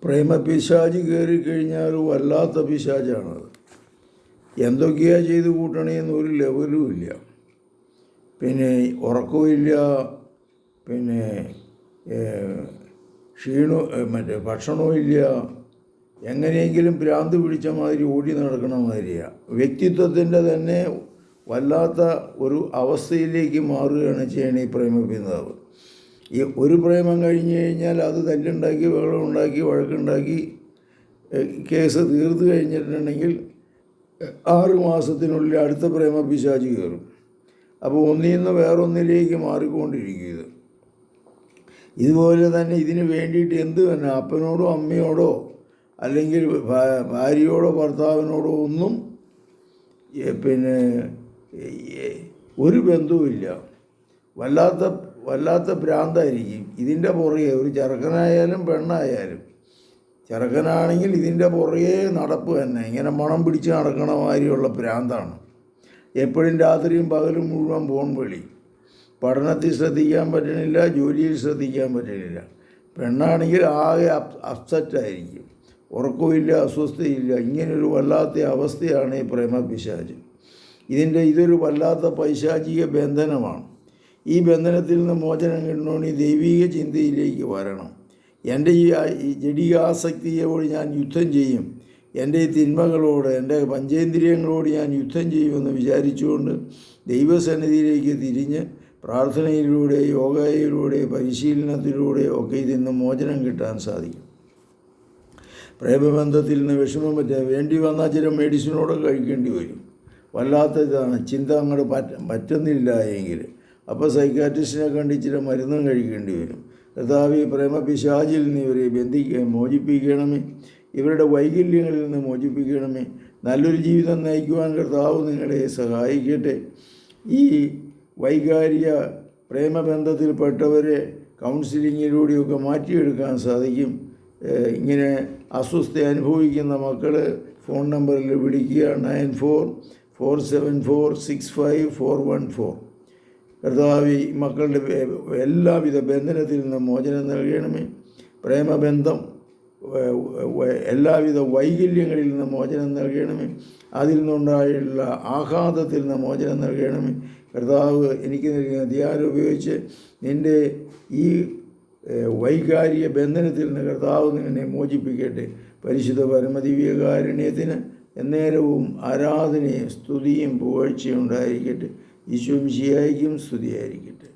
പ്രേമപിശാച് കയറിക്കഴിഞ്ഞാൽ വല്ലാത്ത പിശാചാണത്. എന്തൊക്കെയാണ് ചെയ്ത് കൂട്ടണമെന്ന് ഒരു ലെവലും ഇല്ല. പിന്നെ ഉറക്കമില്ല, പിന്നെ ഭക്ഷണവും ഇല്ല. എങ്ങനെയെങ്കിലും ഭ്രാന്ത് പിടിച്ച മാതിരി ഓടി നടക്കണ മാതിരിയാണ്. വ്യക്തിത്വത്തിൻ്റെ തന്നെ വല്ലാത്ത ഒരു അവസ്ഥയിലേക്ക് മാറുകയാണ് ചെയ്യണത് ഈ പ്രേമപിതാവ്. ഈ ഒരു പ്രേമം കഴിഞ്ഞ് കഴിഞ്ഞാൽ അത് തല്ലുണ്ടാക്കി, ബഹളമുണ്ടാക്കി, വഴക്കുണ്ടാക്കി കേസ് തീർത്ത് കഴിഞ്ഞിട്ടുണ്ടെങ്കിൽ 6 മാസത്തിനുള്ളിൽ അടുത്ത പ്രേമപിശാച് കയറും. അപ്പോൾ ഒന്നിൽ നിന്ന് വേറൊന്നിലേക്ക് മാറിക്കൊണ്ടിരിക്കും ഇത്. ഇതുപോലെ തന്നെ ഇതിന് വേണ്ടിയിട്ട് എന്ത് തന്നെ അപ്പനോടോ അമ്മയോടോ അല്ലെങ്കിൽ ഭാര്യയോടോ ഭർത്താവിനോടോ ഒന്നും പിന്നെ ഒരു ബന്ധവുമില്ല. വല്ലാത്ത ഭ്രാന്തായിരിക്കും ഇതിൻ്റെ പുറകെ. ഒരു ചെറുക്കനായാലും പെണ്ണായാലും, ചെറുക്കനാണെങ്കിൽ ഇതിൻ്റെ പുറകെ നടപ്പ് തന്നെ. ഇങ്ങനെ മണം പിടിച്ച് നടക്കണ മാതിരിയുള്ള ഭ്രാന്താണ്. എപ്പോഴും രാത്രിയും പകലും മുഴുവൻ ഫോൺ വിളി. പഠനത്തിൽ ശ്രദ്ധിക്കാൻ പറ്റണില്ല, ജോലിയിൽ ശ്രദ്ധിക്കാൻ പറ്റണില്ല. പെണ്ണാണെങ്കിൽ ആകെ അപ്സെറ്റായിരിക്കും, ഉറക്കമില്ല, അസ്വസ്ഥയില്ല. ഇങ്ങനൊരു വല്ലാത്ത അവസ്ഥയാണ് ഈ പ്രേമപിശാച്. ഇതൊരു വല്ലാത്ത പൈശാചിക ബന്ധനമാണ്. ഈ ബന്ധനത്തിൽ നിന്ന് മോചനം കിട്ടണമെങ്കിൽ ദൈവിക ചിന്തയിലേക്ക് വരണം. എൻ്റെ ഈ ജഡികാസക്തിയോട് ഞാൻ യുദ്ധം ചെയ്യും, എൻ്റെ ഈ തിന്മകളോട്, എൻ്റെ പഞ്ചേന്ദ്രിയങ്ങളോട് ഞാൻ യുദ്ധം ചെയ്യുമെന്ന് വിചാരിച്ചുകൊണ്ട് ദൈവസന്നിധിയിലേക്ക് തിരിഞ്ഞ് പ്രാർത്ഥനയിലൂടെ, യോഗയിലൂടെ, പരിശീലനത്തിലൂടെ ഒക്കെ ഇതിൽ നിന്ന് മോചനം കിട്ടാൻ സാധിക്കും. പ്രേമബന്ധത്തിൽ നിന്ന് വിഷമം വേണ്ടി വന്നാൽ ചില മെഡിസിനോടൊക്കെ കഴിക്കേണ്ടി വരും. വല്ലാത്ത ഇതാണ്. ചിന്ത അങ്ങോട്ട് പറ്റുന്നില്ല എങ്കിൽ അപ്പോൾ സൈക്കാട്രിസ്റ്റിനെ കണ്ട് ഇച്ചിരി മരുന്നും കഴിക്കേണ്ടി വരും. കർത്താവേ, പ്രേമപിശാചിൽ നിന്ന് ഇവരെ മോചിപ്പിക്കണമേ. ഇവരുടെ വൈകല്യങ്ങളിൽ നിന്ന് മോചിപ്പിക്കണമേ. നല്ലൊരു ജീവിതം നയിക്കുവാൻ കർത്താവ് നിങ്ങളെ സഹായിക്കട്ടെ. ഈ വൈകാരിക പ്രേമബന്ധത്തിൽപ്പെട്ടവരെ കൗൺസിലിങ്ങിലൂടെയൊക്കെ മാറ്റിയെടുക്കാൻ സാധിക്കും. ഇങ്ങനെ അസ്വസ്ഥ അനുഭവിക്കുന്ന മക്കൾ ഫോൺ നമ്പറിൽ വിളിക്കുക, 9447465414. കർത്താവേ, മക്കളുടെ എല്ലാവിധ ബന്ധനത്തിൽ നിന്ന് മോചനം നൽകണമേ. പ്രേമബന്ധം എല്ലാവിധ വൈകല്യങ്ങളിൽ നിന്ന് മോചനം നൽകണമേ. അതിൽ നിന്നുണ്ടായുള്ള ആഘാതത്തിൽ നിന്ന് മോചനം നൽകണമേ. കർത്താവ് എനിക്ക് നൽകുന്ന അധികാരം ഉപയോഗിച്ച് നിൻ്റെ ഈ വൈകാരിക ബന്ധനത്തിൽ നിന്ന് കർത്താവ് നിന്നെ മോചിപ്പിക്കട്ടെ. പരിശുദ്ധ പരമദിവ്യകാരുണ്യത്തിന് എന്നേരവും ആരാധനയും സ്തുതിയും പുകഴ്ചയും ഉണ്ടായിരിക്കട്ടെ. ഈശോ മിശിഹായ്ക്കും സ്തുതിയായിരിക്കട്ടെ.